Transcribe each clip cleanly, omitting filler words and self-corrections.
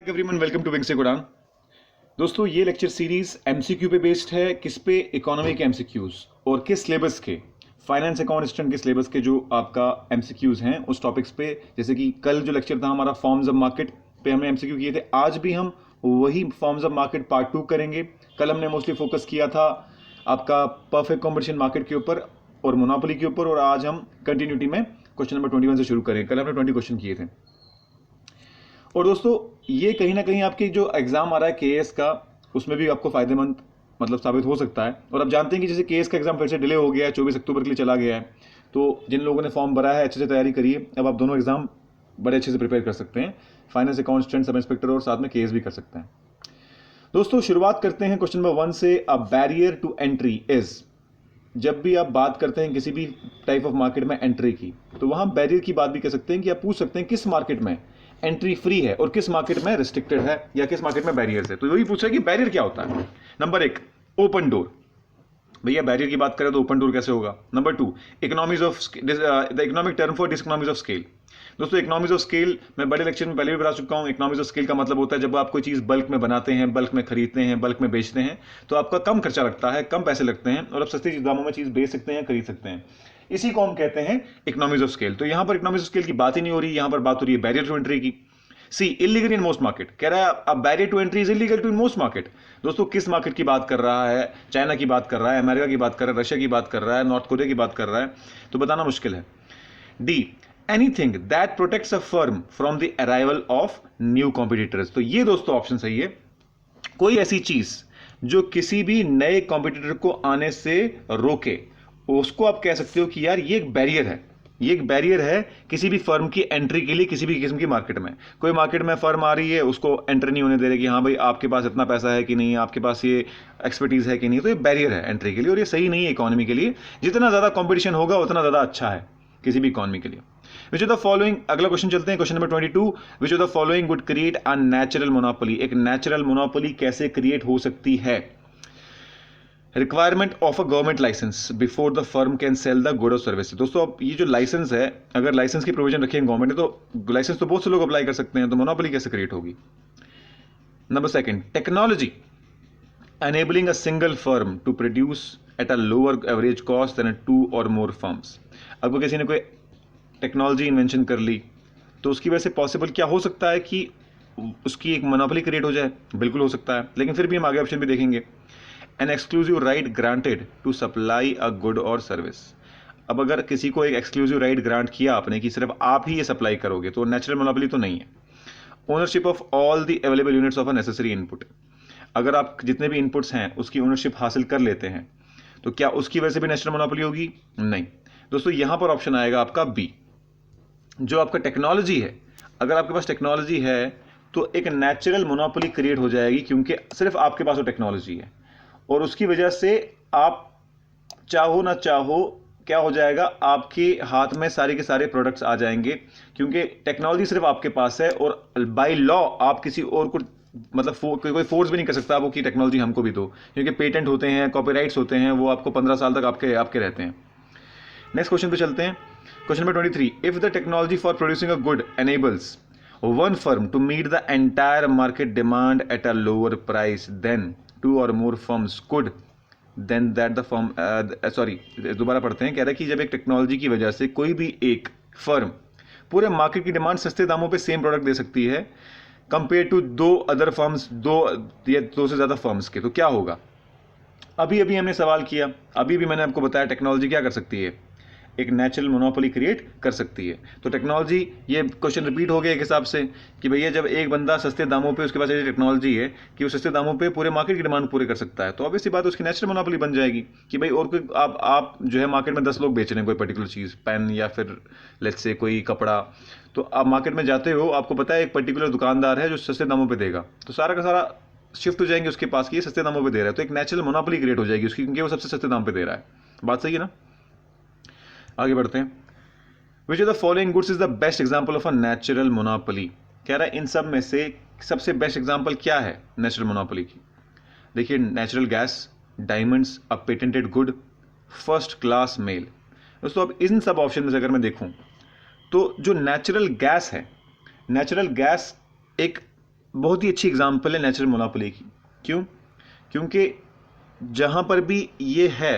Everyone, welcome to wings गुडान। दोस्तों, ये लेक्चर सीरीज एमसीक्यू पे बेस्ड है। किस पे? इकोनॉमी के एमसीक्यूज और किस सिलेबस के? फाइनेंस अकाउंट असिस्टेंट के सिलेबस के जो आपका एमसीक्यूज हैं उस टॉपिक्स पे। जैसे कि कल जो लेक्चर था हमारा फॉर्म्स ऑफ मार्केट पे हमने एमसीक्यू किए थे, आज भी हम वही फॉर्म्स ऑफ मार्केट पार्ट 2 करेंगे। कल हमने मोस्टली फोकस किया था आपका परफेक्ट कॉम्पिटिशन मार्केट के ऊपर और मोनोपोली के ऊपर, और आज हम कंटिन्यूटी में क्वेश्चन नंबर 21 से शुरू करेंगे। कल हमने 20 क्वेश्चन किए थे। और दोस्तों, ये कहीं ना कहीं आपके जो एग्जाम आ रहा है केएस का, उसमें भी आपको फायदेमंद साबित हो सकता है। और आप जानते हैं कि जैसे केएस का एग्जाम फिर से डिले हो गया है, 24 अक्टूबर के लिए चला गया है। तो जिन लोगों ने फॉर्म भरा है अच्छे से तैयारी करिए। अब आप दोनों एग्जाम बड़े अच्छे से प्रिपेयर कर सकते हैं। फाइनेंस अकाउंटेंट, सब इंस्पेक्टर और साथ में केएस भी कर सकते हैं। दोस्तों, शुरुआत करते हैं क्वेश्चन नंबर 1 से। A barrier to entry is. जब भी आप बात करते हैं किसी भी टाइप ऑफ मार्केट में एंट्री की, तो वहां बैरियर की बात भी कर सकते हैं कि आप पूछ सकते हैं किस मार्केट में एंट्री फ्री है और किस मार्केट में रिस्ट्रिक्टेड है या किस मार्केट में बैरियर्स है। तो वही पूछा कि बैरियर क्या होता है। Number 1, open door. भैया बैरियर की बात करें तो ओपन डोर कैसे होगा। Number 2, economies of the economic term for diseconomies of scale. दोस्तों, इकोनॉमीज ऑफ स्केल मैं बड़े लेक्चर में पहले भी बता चुका हूं। इकोनॉमीज ऑफ स्केल का मतलब होता है जब आप कोई चीज बल्क में बनाते हैं, बल्क में खरीदते हैं, बल्क में बेचते हैं, तो आपका कम खर्चा लगता है, कम पैसे लगते हैं और आप सस्ती दामों में चीज बेच सकते हैं, खरीद सकते हैं। इसी को हम कहते हैं इकोनॉमीज ऑफ स्केल। तो यहां पर इकोनॉमीज ऑफ स्केल की बात ही नहीं हो रही, यहां पर बात हो रही है बैरियर टू एंट्री की। See, illegal in most market. कह रहा है अब barrier to entry is illegal to in most market. दोस्तों, किस मार्केट की बात कर रहा है? चाइना की बात कर रहा है, अमेरिका की बात कर रहा है, रशिया की बात कर रहा है, नॉर्थ कोरिया की बात कर रहा है? तो बताना मुश्किल है। D, anything that protects a firm from the arrival of new competitors. तो ये दोस्तों ऑप्शन सही है। कोई ऐसी चीज जो किसी भी नए कॉम्पिटिटर को आने से रोके, उसको आप कह सकते हो कि यार ये एक बैरियर है। ये एक बैरियर है किसी भी फर्म की एंट्री के लिए किसी भी किस्म की मार्केट में। कोई मार्केट में फर्म आ रही है, उसको एंटर नहीं होने दे रही कि हाँ भाई आपके पास इतना पैसा है कि नहीं, आपके पास ये एक्सपर्टीज है कि नहीं। तो ये बैरियर है एंट्री के लिए और ये सही नहीं है इकोनॉमी के लिए। जितना ज्यादा कॉम्पिटिशन होगा उतना ज्यादा अच्छा है किसी भी इकोनॉमी के लिए। विच ऑफ द फॉलोइंग, अगला क्वेश्चन चलते हैं, question number 22। Which of the following would create a natural monopoly. एक नेचुरल मोनोपोली कैसे क्रिएट हो सकती है? Requirement of a government license before the firm can sell the good और service. दोस्तों, अब ये जो लाइसेंस है, अगर लाइसेंस की प्रोविजन रखी है गवर्नमेंट ने, तो लाइसेंस तो बहुत से लोग अप्लाई कर सकते हैं, तो मोनोपोली कैसे क्रिएट होगी? Number 2, technology enabling a single firm to produce at a lower average cost than 2 or more firms। अगर किसी ने कोई टेक्नोलॉजी इन्वेंशन कर ली तो उसकी वजह से पॉसिबल क्या हो सकता है कि उसकी एक मोनोपोली क्रिएट हो जाए। बिल्कुल हो सकता है, लेकिन फिर भी हम आगे ऑप्शन भी देखेंगे। An exclusive right granted to supply a good और सर्विस। अब अगर किसी को एक एक्सक्लूसिव राइट ग्रांट किया आपने कि सिर्फ आप ही ये सप्लाई करोगे, तो नेचुरल मोनोपोली तो नहीं है। Ownership of all the available units of a necessary input. अगर आप जितने भी इनपुट्स हैं उसकी ओनरशिप हासिल कर लेते हैं, तो क्या उसकी वजह से भी नेशनल मोनोपोली होगी? नहीं। दोस्तों, यहां पर ऑप्शन आएगा आपका बी, जो आपका टेक्नोलॉजी है। अगर आपके पास टेक्नोलॉजी है तो एक नेचुरल मोनोपोली क्रिएट हो जाएगी, क्योंकि सिर्फ आपके पास वो टेक्नोलॉजी है और उसकी वजह से आप चाहो ना चाहो क्या हो जाएगा, आपके हाथ में सारे के सारे प्रोडक्ट्स आ जाएंगे, क्योंकि टेक्नोलॉजी सिर्फ आपके पास है और बाय लॉ आप किसी और को कोई फोर्स भी नहीं कर सकता वो कि टेक्नोलॉजी हमको भी दो, क्योंकि पेटेंट होते हैं, कॉपीराइट्स होते हैं, वो आपको 15 साल तक आपके आपके रहते हैं। नेक्स्ट क्वेश्चन पे चलते हैं, question number 23। If the technology for producing a good enables one firm to meet the entire market demand at a lower price than 2 और more firms could than that the firm, sorry दोबारा पढ़ते हैं। कह रहा है कि जब एक टेक्नोलॉजी की वजह से कोई भी एक फर्म पूरे मार्केट की डिमांड सस्ते दामों पे सेम प्रोडक्ट दे सकती है कंपेयर टू 2 अदर फर्म्स, 2 या 2 से ज्यादा फर्म्स के, तो क्या होगा? अभी अभी हमने सवाल किया, अभी भी मैंने आपको बताया टेक्नोलॉजी क्या कर सकती है, एक नेचुरल मोनोपोली क्रिएट कर सकती है। तो टेक्नोलॉजी, ये क्वेश्चन रिपीट हो गया एक हिसाब से कि भैया जब एक बंदा सस्ते दामों पे, उसके पास ये टेक्नोलॉजी है कि वो सस्ते दामों पे पूरे मार्केट की डिमांड पूरे कर सकता है, तो ऑब्वियसली बात उसकी नेचुरल मोनोपोली बन जाएगी कि भाई और कोई आप जो है मार्केट में 10 लोग बेच रहे हैं कोई पर्टिकुलर चीज़, पेन या फिर लेट्स से कोई कपड़ा, तो आप मार्केट में जाते हो, आपको पता है एक पर्टिकुलर दुकानदार है जो सस्ते दामों पर देगा, तो सारा का सारा शिफ्ट हो जाएंगे उसके पास कि ये सस्ते दामों पे दे रहा है, तो एक नेचुरल मोनोपोली क्रिएट हो जाएगी उसकी, क्योंकि वो सबसे सस्ते दाम पे दे रहा है। बात सही है ना? आगे बढ़ते हैं। विच of the following goods is the best example of a natural monopoly. कह रहा है इन सब में से सबसे बेस्ट एग्जांपल क्या है नेचुरल मोनोपोली की? देखिए, natural gas, diamonds, a patented good, first class mail. दोस्तों, अब इन सब ऑप्शन में से अगर मैं देखूं तो जो नेचुरल गैस है, नेचुरल गैस एक बहुत ही अच्छी एग्जांपल है नेचुरल मोनोपोली की। क्यों? क्योंकि जहां पर भी ये है,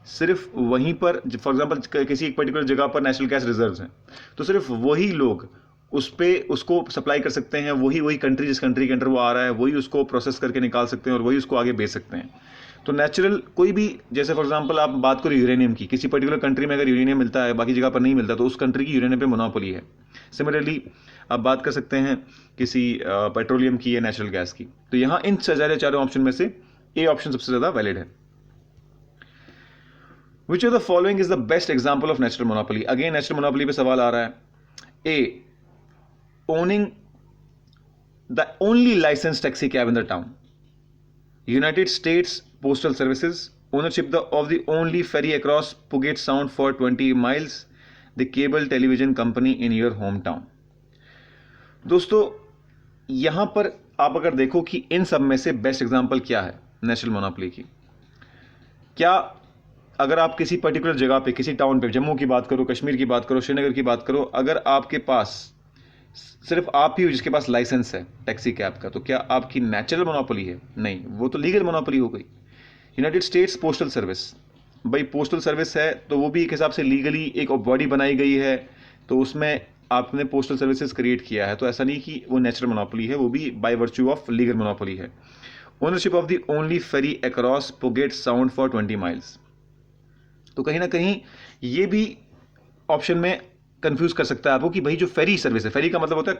सिर्फ वहीं पर, फॉर एग्जांपल किसी एक पर्टिकुलर जगह पर नेचुरल गैस रिजर्व्स हैं, तो सिर्फ वही लोग उस पे उसको सप्लाई कर सकते हैं, वही वही कंट्री, जिस कंट्री के अंडर वो आ रहा है, वही उसको प्रोसेस करके निकाल सकते हैं और वही उसको आगे बेच सकते हैं। तो नेचुरल कोई भी, जैसे फॉर एग्जांपल आप बात करो यूरेनियम की, किसी पर्टिकुलर कंट्री में अगर यूरेनियम मिलता है, बाकी जगह पर नहीं मिलता, तो उस कंट्री की यूरेनियम पे मोनोपोली है। सिमिलरली आप बात कर सकते हैं किसी पेट्रोलियम की या नेचुरल गैस की। तो यहाँ इन चारों ऑप्शन में से ए ऑप्शन सबसे ज्यादा वैलिड है। विच of the following is the best example of natural monopoly? Again natural monopoly पे सवाल आ रहा है। ए, owning the only licensed taxi cab in the town. United States Postal Services, ownership of the only ferry across Puget Sound for 20 miles, the cable television company in your hometown. दोस्तों यहां पर आप अगर देखो कि इन सब में से बेस्ट एग्जांपल क्या है नेशनल मोनोपोली की, क्या अगर आप किसी पर्टिकुलर जगह पे, किसी टाउन पे, जम्मू की बात करो, कश्मीर की बात करो, श्रीनगर की बात करो, अगर आपके पास सिर्फ आप ही हो जिसके पास लाइसेंस है टैक्सी कैब का, तो क्या आपकी नेचुरल मोनोपोली है? नहीं, वो तो लीगल मोनोपोली हो गई। यूनाइटेड स्टेट्स पोस्टल सर्विस, भाई पोस्टल सर्विस है तो वो भी एक हिसाब से लीगली एक बॉडी बनाई गई है, तो उसमें आपने पोस्टल सर्विसेज क्रिएट किया है, तो ऐसा नहीं कि वो नेचुरल मोनोपोली है, वो भी by virtue of legal monopoly है। Ownership of the only ferry across Puget Sound for 20 miles, तो कहीं ना कहीं ये भी ऑप्शन में कंफ्यूज कर सकता है आपको कि भाई जो फेरी सर्विस है, फेरी का मतलब होता है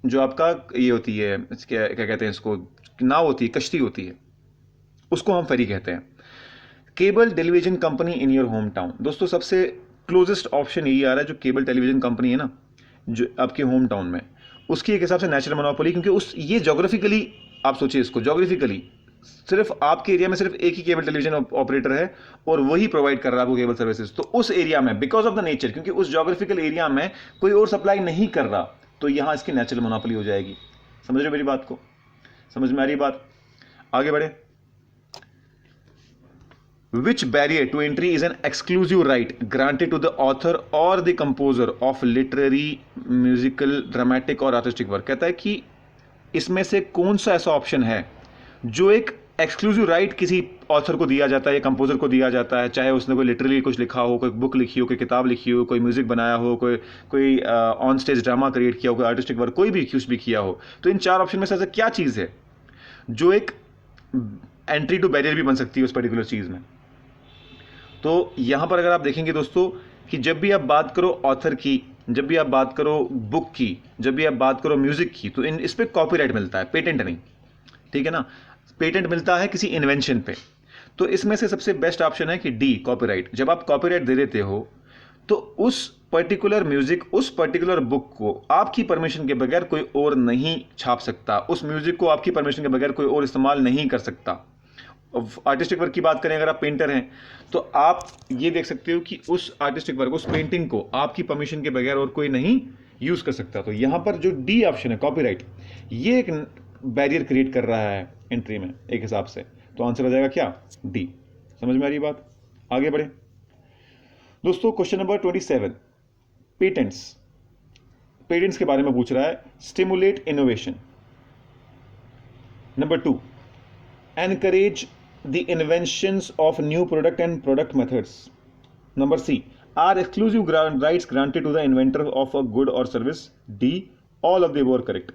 जो आपका ये होती है, क्या क्या कहते हैं इसको, नाव होती है, कश्ती होती है, उसको हम फेरी कहते हैं। Cable television company in your home town, दोस्तों सबसे क्लोजेस्ट ऑप्शन यही आ रहा है, जो केबल टेलीविजन कंपनी है ना जो आपके होम टाउन में, उसकी एक हिसाब से नेचुरल मोनोपोली, क्योंकि उस ये जोग्राफिकली आप सोचिए इसको, जोग्राफिकली सिर्फ आपके एरिया में सिर्फ एक ही केबल टेलीविजन ऑपरेटर है और वही प्रोवाइड कर रहा है आपको केबल सर्विसेज, तो उस एरिया में बिकॉज ऑफ द नेचर, क्योंकि उस जोग्राफिकल एरिया में कोई और सप्लाई नहीं कर रहा, तो यहां इसकी नेचुरल मोनोपोली हो जाएगी। समझ रहे हो मेरी बात को? समझ में आ रही बात? आगे बढ़े। Which barrier to entry is an exclusive right granted to the author or the composer of literary, musical, dramatic और artistic work? कहता है कि इसमें से कौन सा ऐसा ऑप्शन है जो एक एक्सक्लूसिव राइट किसी ऑथर को दिया जाता है या कंपोजर को दिया जाता है, चाहे उसने कोई लिटरली कुछ लिखा हो, कोई बुक लिखी हो, कोई किताब लिखी हो, कोई म्यूजिक बनाया हो, कोई ऑन स्टेज ड्रामा क्रिएट किया हो, कोई आर्टिस्टिक वर्क कोई भी कुछ भी किया हो, तो इन चार ऑप्शन में से ऐसा क्या चीज़ है जो एक एंट्री टू बैरियर भी बन सकती है उस पर्टिकुलर चीज़ में? तो यहां पर अगर आप देखेंगे दोस्तों कि जब भी आप बात करो ऑथर की, जब भी आप बात करो बुक की, जब भी आप बात करो म्यूजिक की, तो इस पे कॉपीराइट मिलता है, पेटेंट नहीं, ठीक है ना? पेटेंट मिलता है किसी इन्वेंशन पे। तो इसमें से सबसे बेस्ट ऑप्शन है कि डी, कॉपीराइट। जब आप कॉपीराइट दे देते हो तो उस पर्टिकुलर म्यूजिक, उस पर्टिकुलर बुक को आपकी परमिशन के बगैर कोई और नहीं छाप सकता, उस म्यूजिक को आपकी परमिशन के बगैर कोई और इस्तेमाल नहीं कर सकता। आर्टिस्टिक वर्क की बात करें, अगर आप पेंटर हैं तो आप ये देख सकते हो कि उस आर्टिस्टिक वर्क, उस पेंटिंग को आपकी परमिशन के बगैर और कोई नहीं यूज कर सकता। तो यहां पर जो डी ऑप्शन है कॉपीराइट, ये एक बैरियर क्रिएट कर रहा है एंट्री में एक हिसाब से, तो आंसर हो जाएगा क्या? डी। समझ में आ रही बात? आगे बढ़े दोस्तों। Question number 27, patents. पेटेंट्स के बारे में पूछ रहा है। Stimulate innovation. Number 2, encourage the inventions of new product and product methods. Number C, are exclusive rights granted to the inventor of a good और service. D, all of the above correct.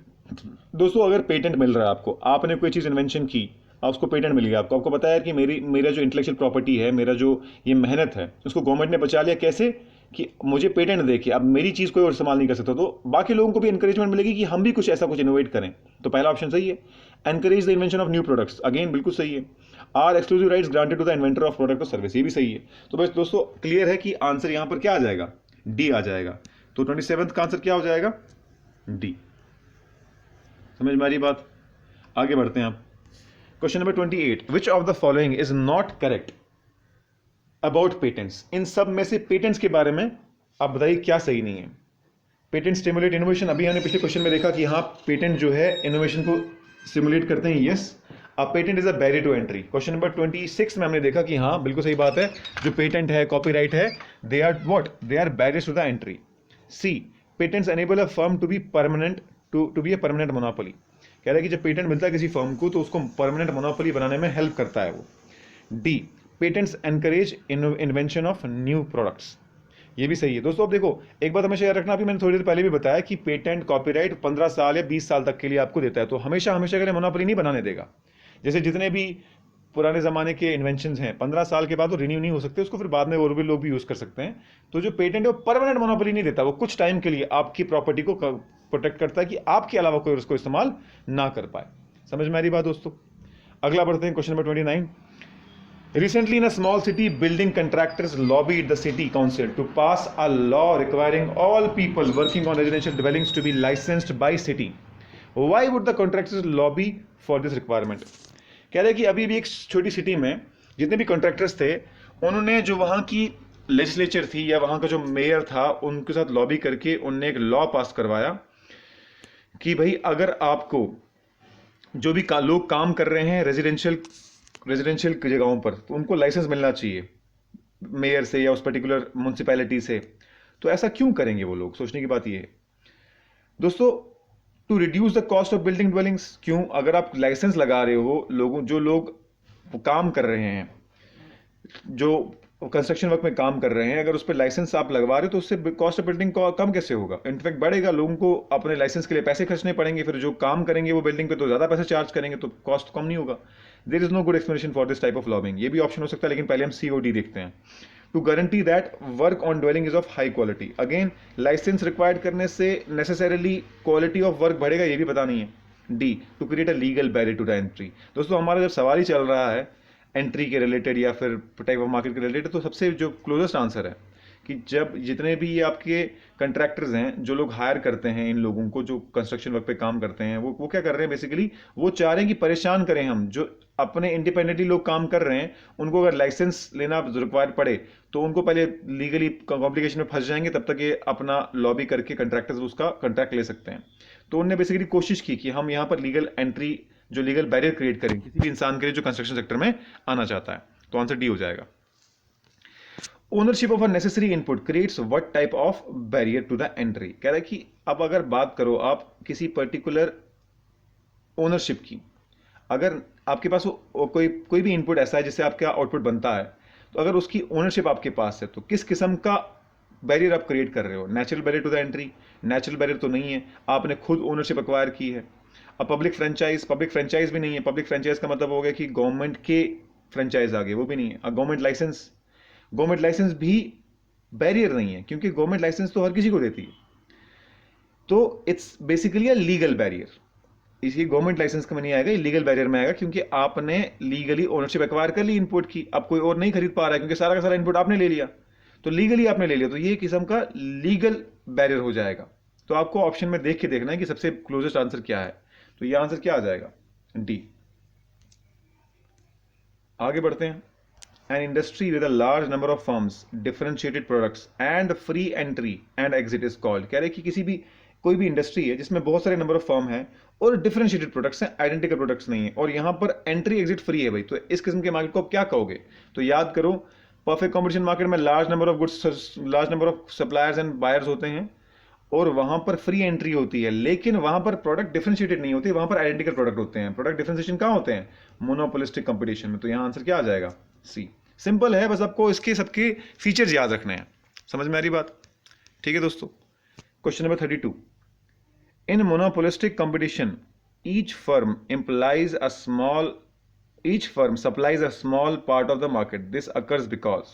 दोस्तों अगर patent मिल रहा है आपको, आपने कोई चीज़ invention की, उसको पेटेंट मिल गया आपको पता है कि मेरा जो इंटेलेक्चुअल प्रॉपर्टी है, मेरा जो ये मेहनत है, उसको गवर्नमेंट ने बचा लिया। कैसे? कि मुझे पेटेंट दे के अब मेरी चीज़ कोई और इस्तेमाल नहीं कर सकता, तो बाकी लोगों को भी इंकरेजमेंट मिलेगी कि हम भी कुछ ऐसा कुछ इनोवेट करें। तो पहला ऑप्शन सही है, encourage the invention of new products, again बिल्कुल सही है। Are exclusive rights granted to the inventor of product और सर्विस, ये भी सही है। तो बस दोस्तों क्लियर है कि आंसर यहां पर क्या आ जाएगा? डी आ जाएगा। तो 27 का आंसर क्या हो जाएगा? डी। समझ में आ रही बात? आगे बढ़ते हैं आप। Question number 28, which of the following is not correct about patents. इन सब में से पेटेंट्स के बारे में आप बताइए क्या सही नहीं है। पेटेंट स्टिमुलेट इनोवेशन, अभी हमने पिछले क्वेश्चन में देखा कि हाँ पेटेंट जो है इनोवेशन को स्टिमुलेट करते हैं, यस। अब patent is a barrier to entry. Question number 26 में हमने देखा कि हाँ बिल्कुल सही बात है, जो पेटेंट है, कॉपीराइट है, they are what? They are barriers to the entry. See, patents enable a firm to be permanent, to be a permanent monopoly, कह रहा है कि जब पेटेंट मिलता है किसी फर्म को तो उसको परमानेंट मोनोपोली बनाने में हेल्प करता है वो। D, patents encourage invention of new products. ये भी सही है दोस्तों। अब देखो, एक बात हमेशा याद रखना, अभी मैंने थोड़ी देर पहले भी बताया कि पेटेंट कॉपीराइट 15 साल या 20 साल तक के लिए आपको देता है, तो हमेशा हमेशा के लिए मोनोपोली नहीं बनाने देगा। जैसे जितने भी पुराने ज़माने के इन्वेंशंस हैं 15 साल के बाद वो रिन्यू नहीं हो सकते, उसको फिर बाद में और भी लोग भी यूज़ कर सकते हैं। तो जो पेटेंट है वो परमानेंट मोनोपोली नहीं देता, वो कुछ टाइम के लिए आपकी प्रॉपर्टी को प्रोटेक्ट करता है कि आपके अलावा कोई उसको इस्तेमाल ना कर पाए। समझ में आ रही बात दोस्तों? अगला बढ़ते हैं, question number 29। Recently, in a small city, building contractors lobbied the city council to pass a law requiring all people working on residential dwellings to be licensed by city. Why would the contractors lobby for this requirement? कह रहे हैं कि अभी भी एक छोटी city में जितने भी कॉन्ट्रैक्टर्स थे, उन्होंने जो वहाँ की लेजिस्लेचर थी या वहाँ का जो मेयर था, उनके साथ लॉबी करके उनने एक लॉ पास करवाया कि भाई अगर आपको जो भी लोग काम कर रहे हैं रेजिडेंशियल जगहों पर, तो उनको लाइसेंस मिलना चाहिए मेयर से या उस पर्टिकुलर म्यूनसिपैलिटी से। तो ऐसा क्यों करेंगे वो लोग? सोचने की बात ये है दोस्तों, to reduce the cost of building dwellings. क्यों? अगर आप लाइसेंस लगा रहे हो, जो लोग काम कर रहे हैं, जो कंस्ट्रक्शन वर्क में काम कर रहे हैं, अगर उस पर लाइसेंस आप लगवा रहे हो तो उससे कॉस्ट ऑफ बिल्डिंग कम कैसे होगा? इनफैक्ट बढ़ेगा। लोगों को अपने लाइसेंस के लिए पैसे खर्चने पड़ेंगे, फिर जो काम करेंगे वो बिल्डिंग पे तो ज़्यादा पैसे चार्ज करेंगे, तो कॉस्ट कम नहीं होगा। There is no good explanation for this type of lobbying. ये भी ऑप्शन हो सकता है, लेकिन पहले हम COD देखते हैं। To guarantee that work on dwelling is of high quality. Again, license required करने से नेसेसरीली क्वालिटी ऑफ वर्क बढ़ेगा, ये भी पता नहीं है। D, to create a legal barrier to the entry. दोस्तों, हमारा जब सवाल ही चल रहा है एंट्री के रिलेटेड या फिर टाइप ऑफ मार्केट के रिलेटेड, तो सबसे जो क्लोजेस्ट आंसर है कि जब जितने भी आपके कंट्रैक्टर्स हैं, जो लोग हायर करते हैं इन लोगों को जो कंस्ट्रक्शन वर्क पे काम करते हैं, वो क्या कर रहे हैं बेसिकली, वो चाह रहे हैं कि परेशान करें हम जो अपने इंडिपेंडेंटली लोग काम कर रहे हैं, उनको अगर लाइसेंस लेना रिक्वायर पड़े तो उनको पहले लीगली कॉम्प्लिकेशन में फंस जाएंगे, तब तक ये अपना लॉबी करके कंट्रैक्टर्स उसका कंट्रैक्ट ले सकते हैं। तो उन्होंने बेसिकली कोशिश की कि हम यहाँ पर लीगल एंट्री, जो लीगल बैरियर क्रिएट करें किसी भी इंसान के लिए जो कंस्ट्रक्शन सेक्टर में आना चाहता है। तो आंसर डी हो जाएगा। Ownership of a necessary input creates what type of barrier to the entry. कह रहा है कि अब अगर बात करो आप किसी पर्टिकुलर ओनरशिप की, अगर आपके पास कोई भी इनपुट ऐसा है जिससे आपका आउटपुट बनता है, तो अगर उसकी ओनरशिप आपके पास है तो किस किस्म का बैरियर आप क्रिएट कर रहे हो? Natural barrier to the entry? Natural barrier तो नहीं है, आपने खुद ओनरशिप एक्वायर की है। अब पब्लिक फ्रेंचाइज भी नहीं है। पब्लिक फ्रेंचाइज का मतलब हो गया कि गवर्नमेंट के फ्रेंचाइज आ गए, वो भी नहीं है। गवर्नमेंट लाइसेंस भी बैरियर नहीं है, क्योंकि गवर्नमेंट लाइसेंस तो हर किसी को देती है। तो it's basically a legal barrier. इसी गवर्नमेंट लाइसेंस में नहीं आएगा, ये लीगल बैरियर में आएगा, क्योंकि आपने लीगली ओनरशिप एक्वायर कर ली इनपुट की। अब कोई और नहीं खरीद पा रहा है, क्योंकि सारा का सारा इनपुट आपने ले लिया, तो लीगली आपने ले लिया, तो ये किस्म का लीगल बैरियर हो जाएगा। तो आपको ऑप्शन में देख के देखना है कि सबसे क्लोजेस्ट आंसर क्या है। तो ये आंसर क्या आ जाएगा? डी। आगे बढ़ते हैं। An industry with a large number of firms, differentiated products and free entry and exit is called। कह रहे कि कोई भी इंडस्ट्री है जिसमें बहुत सारे नंबर ऑफ फर्म है और डिफरेंशिएटेड प्रोडक्ट्स हैं, आइडेंटिकल प्रोडक्ट्स नहीं है, और यहां पर एंट्री एग्जिट फ्री है भाई, तो इस किस्म के मार्केट को आप क्या कहोगे? तो याद करो, परफेक्ट कॉम्पिटिशन मार्केट में large number of goods, large number of suppliers and buyers होते हैं, और वहां पर फ्री एंट्री होती है, लेकिन वहां पर प्रोडक्ट डिफरेंशिएटेड नहीं होती, वहां पर आइडेंटिकल प्रोडक्ट होते हैं। प्रोडक्ट डिफरेंशिएशन कहां होते हैं? मोनोपोलिस्टिक कंपटीशन में। तो यहां आंसर क्या आ जाएगा? सी। सिंपल है, बस आपको इसके सबके फीचर्स याद रखने हैं। समझ में आ रही बात? ठीक है दोस्तों। Question number 32। In monopolistic competition each firm supplies a small part of the market. This occurs because.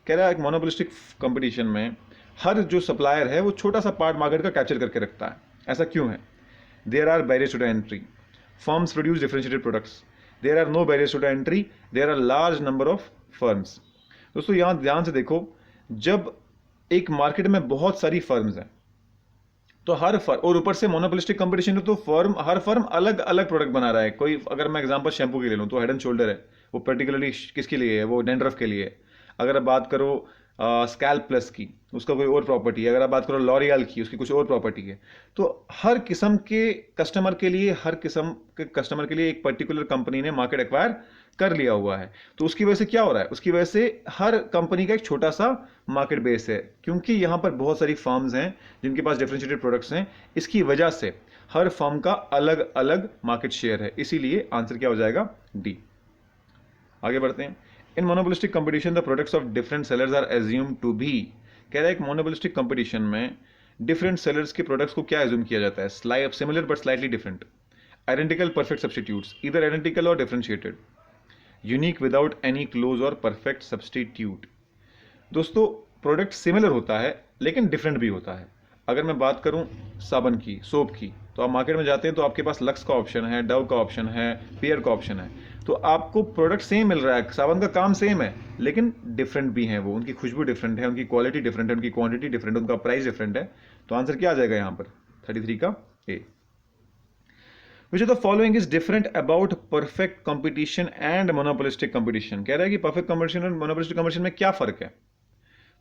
कह रहा है एक मोनोपोलिस्टिक कंपटीशन में हर जो सप्लायर है वो छोटा सा पार्ट मार्केट का कैप्चर करके रखता है। ऐसा क्यों है? There are barriers to the entry, firms produce differentiated products, there are no barriers to the entry, there are large number of firms. दोस्तों यहां ध्यान से देखो, जब एक मार्केट में बहुत सारी फर्म्स हैं तो हर फर्म, और ऊपर से मोनोपोलिस्टिक कंपटीशन है, तो हर फर्म अलग अलग प्रोडक्ट बना रहा है। कोई, अगर मैं एग्जांपल शैम्पू की ले लूं तो हेड एंड शोल्डर है, वो पर्टिकुलरली किसके लिए है? वो डैंड्रफ के लिए है। अगर आप बात करो स्कैल्प प्लस की, उसका कोई और प्रॉपर्टी है। अगर आप बात करो लॉरियल की, उसकी कुछ और प्रॉपर्टी है। तो हर किस्म के कस्टमर के लिए एक पर्टिकुलर कंपनी ने मार्केट एक्वायर कर लिया हुआ है। तो उसकी वजह से क्या हो रहा है? उसकी वजह से हर कंपनी का एक छोटा सा मार्केट बेस है, क्योंकि यहां पर बहुत सारी फर्म्स हैं जिनके पास डिफरेंशिएटेड प्रोडक्ट्स हैं। इसकी वजह से हर फर्म का अलग अलग मार्केट शेयर है, इसीलिए आंसर क्या हो जाएगा, डी। आगे बढ़ते हैं। In monopolistic competition the products of different sellers are assume to be, कह रहा है एक मोनोपोलिस्टिक कंपटीशन में डिफरेंट सेलर्स के प्रोडक्ट्स को क्या एज्यूम किया जाता है, similar but slightly different, identical perfect substitutes, इधर आइडेंटिकल और differentiated, unique without any close और परफेक्ट सब्स्टिट्यूट। दोस्तों प्रोडक्ट सिमिलर होता है लेकिन डिफरेंट भी होता है। अगर मैं बात करूं साबन की, सोप की, तो आप मार्केट में जाते हैं तो आपके पास लक्स का ऑप्शन है, डव का ऑप्शन है, पियर का ऑप्शन है, तो आपको प्रोडक्ट सेम मिल रहा है, साबन का काम सेम है लेकिन डिफरेंट भी हैं वो, उनकी खुशबू डिफरेंट है, उनकी क्वालिटी डिफरेंट है, उनकी क्वांटिटी डिफरेंट है, उनका प्राइस डिफरेंट है। तो आंसर क्या आ जाएगा यहां पर 33 का ए। Which of the following is different about perfect competition and monopolistic competition, कह रहा है कि perfect competition और monopolistic competition में क्या फर्क है।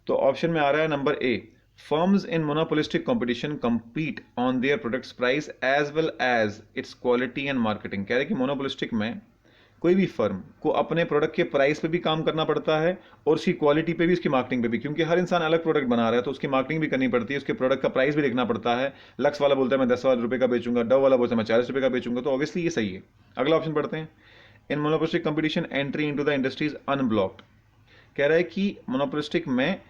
तो ऑप्शन में आ रहा है number A, firms in monopolistic competition compete on their products price as well as its quality and marketing, कह रहे हैं कि मोनोपोलिस्टिक में कोई भी फर्म को अपने प्रोडक्ट के प्राइस पे भी काम करना पड़ता है और उसकी क्वालिटी पे भी, उसकी मार्केटिंग पे भी, क्योंकि हर इंसान अलग प्रोडक्ट बना रहा है तो उसकी मार्केटिंग भी करनी पड़ती है, उसके प्रोडक्ट का प्राइस भी देखना पड़ता है। लक्स वाला बोलता है मैं 10 रुपए का बेचूंगा, डव वाला बोलता है मैं 40 रुपए का बेचूंगा, तो ऑब्वियसली ये सही है। अगला ऑप्शन पढ़ते हैं। In monopolistic competition entry into the industry is unblocked, कह रहा है कि मोनोपोलिस्टिक में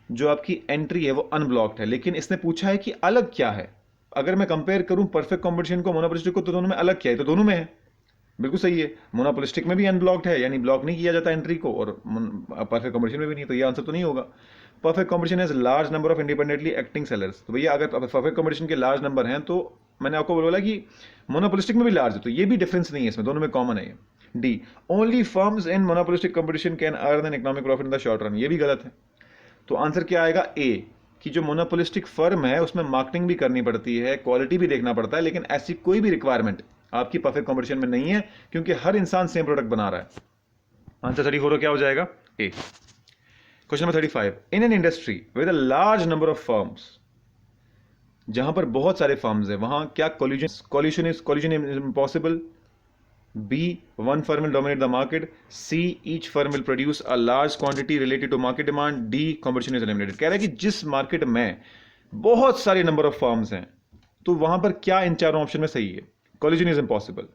जो आपकी एंट्री है वो अनब्लॉक्ड है, लेकिन इसने पूछा है कि अलग क्या है। अगर मैं कंपेयर करूं परफेक्ट कंपटीशन को मोनोपोलिस्टिक को, तो दोनों में अलग क्या है, तो दोनों में है, बिल्कुल सही है। मोनोपोलिस्टिक में भी अनब्लॉक्ड है, यानी ब्लॉक नहीं किया जाता एंट्री को, और परफेक्ट कंपटीशन में भी नहीं, तो ये आंसर तो नहीं होगा। Perfect competition has large number of independently acting sellers, तो भैया अगर परफेक्ट कंपटीशन के लार्ज नंबर हैं तो मैंने आपको बोला कि मोनोपोलिस्टिक में भी लार्ज है, तो ये भी डिफरेंस नहीं है इसमें, दोनों में कॉमन है ये। D, only firms in monopolistic competition can earn an economic profit in the short run, ये भी गलत है। तो आंसर क्या आएगा, ए, कि जो मोनोपोलिस्टिक फर्म है उसमें मार्केटिंग भी करनी पड़ती है, क्वालिटी भी देखना पड़ता है, लेकिन ऐसी कोई भी रिक्वायरमेंट आपकी परफेक्ट कंपटीशन में नहीं है, क्योंकि हर इंसान सेम प्रोडक्ट बना रहा है। आंसर 34 क्या हो जाएगा, A. Question number 35, in an industry with a large number of firms, जहां पर बहुत सारे फर्म्स है, वहां क्या collusion is impossible. B, one firm will dominate the market. C, each firm will produce a large quantity related to market demand. D, competition is eliminated, कह रहा है कि जिस मार्केट में बहुत सारे नंबर ऑफ फर्म्स हैं तो वहां पर क्या इन चारों ऑप्शन में सही है, कोलिजन इज इम्पॉसिबल।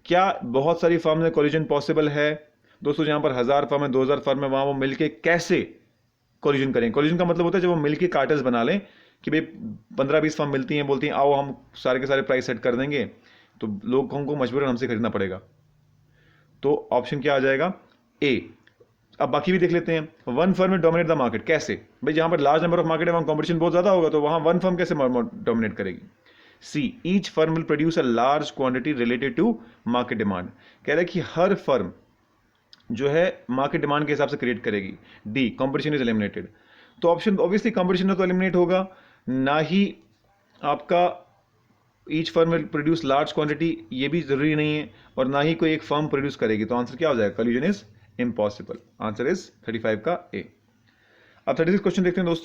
क्या बहुत सारी फर्म में कोलिजन पॉसिबल है, दोस्तों जहां पर 1000 फर्म है, 2000 फर्म है, वहां वो मिलके कैसे कोलिजन करें। कोलिजन का मतलब होता है जब वो मिलके कार्टल्स बना लें कि भाई 15-20 फर्म मिलती हैं, बोलती हैं आओ हम सारे के सारे प्राइस सेट कर देंगे, तो लोगों को मजबूरन हमसे खरीदना पड़ेगा। तो ऑप्शन क्या आ जाएगा, ए। अब बाकी भी देख लेते हैं। One firm will dominate the market, कैसे भाई, जहां पर लार्ज नंबर ऑफ मार्केट है वहां कंपटीशन बहुत ज्यादा होगा, तो वहां वन फर्म कैसे डोमिनेट करेगी। See, each firm will produce a large quantity related to market demand, कह रहा है कि हर फर्म जो है मार्केट डिमांड के हिसाब से क्रिएट करेगी। डी, कंपटीशन इज एलिमिनेटेड, तो ऑप्शन ऑब्वियसली कंपटीशन तो एलिमिनेट होगा, ना ही आपका each firm will produce large quantity, ये भी जरूरी नहीं है, और ना ही कोई एक फर्म प्रोड्यूस करेगी, तो आंसर क्या हो जाएगा, collision is impossible. Answer is 35 का ए। अब 36 क्वेश्चन देखते हैं दोस्तों।